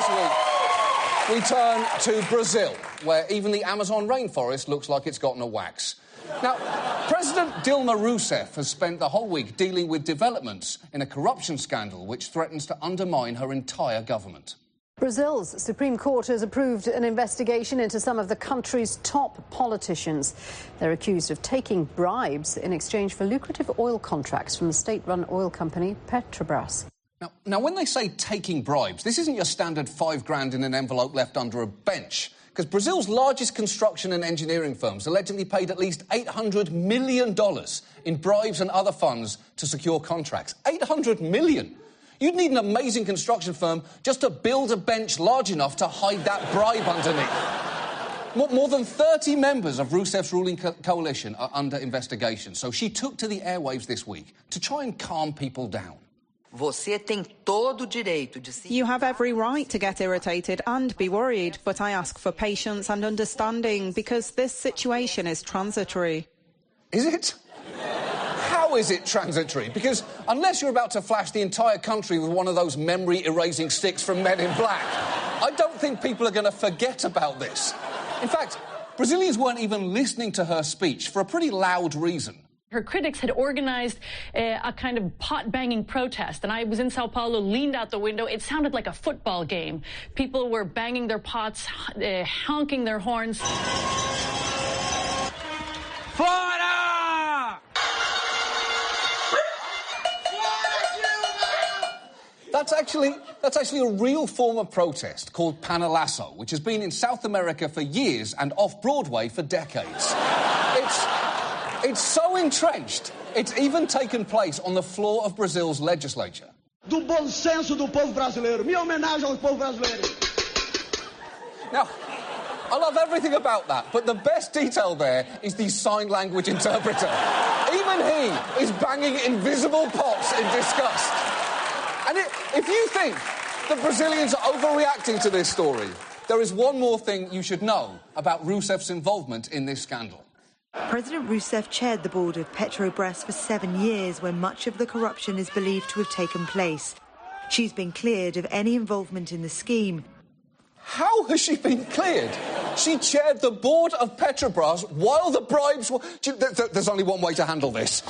this week, we turn to Brazil, where even the Amazon rainforest looks like it's gotten a wax. Now, President Dilma Roussef has spent the whole week dealing with developments in a corruption scandal which threatens to undermine her entire government. Brazil's Supreme Court has approved an investigation into some of the country's top politicians. They're accused of taking bribes in exchange for lucrative oil contracts from the state-run oil company Petrobras. Now, when they say taking bribes, this isn't your standard $5,000 in an envelope left under a bench, because Brazil's largest construction and engineering firms allegedly paid at least $800 million in bribes and other funds to secure contracts. $800 million! You'd need an amazing construction firm just to build a bench large enough to hide that bribe underneath. More than 30 members of Roussef's ruling coalition are under investigation, so she took to the airwaves this week to try and calm people down. You have every right to get irritated and be worried, but I ask for patience and understanding because this situation is transitory. Is it? How is it transitory? Because unless you're about to flash the entire country with one of those memory-erasing sticks from Men in Black, I don't think people are going to forget about this. In fact, Brazilians weren't even listening to her speech for a pretty loud reason. Her critics had organised a kind of pot-banging protest, and I was in Sao Paulo, leaned out the window. It sounded like a football game. People were banging their pots, honking their horns. Fora! That's actually a real form of protest called Panelaço, which has been in South America for years and off-Broadway for decades. It's so entrenched, it's even taken place on the floor of Brazil's legislature. Do bom senso do povo brasileiro. Minha homenagem ao povo brasileiro. Now, I love everything about that, but the best detail there is the sign language interpreter. Even he is banging invisible pots in disgust. And if you think the Brazilians are overreacting to this story, there is one more thing you should know about Roussef's involvement in this scandal. President Roussef chaired the board of Petrobras for 7 years when much of the corruption is believed to have taken place. She's been cleared of any involvement in the scheme. How has she been cleared? She chaired the board of Petrobras while the bribes were... There's only one way to handle this.